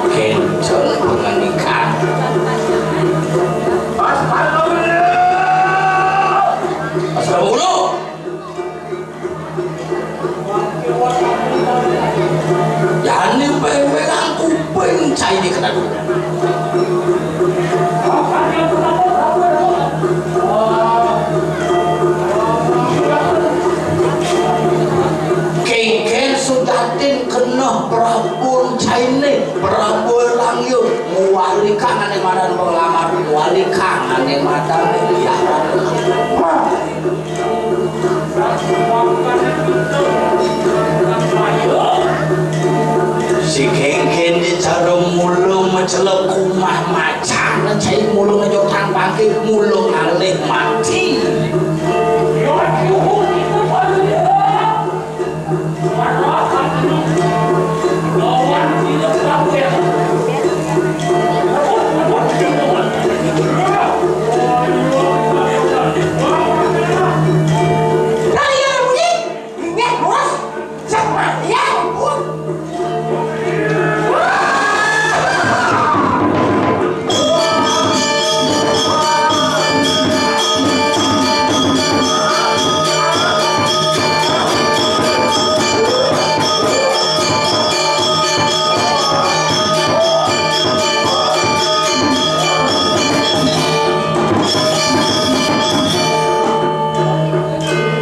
kenceng penganikan Assalamualaikum yani pegang kuping cai di kena dulu kengken sudatin kena Prabu Caine Prabu Langyu muwali kangen yang madan pengelamar muwali kangen yang madan miliaran si kengken di cara mulung mencelok kumah macan cai mulung ngejok tang pangki mulung alih mat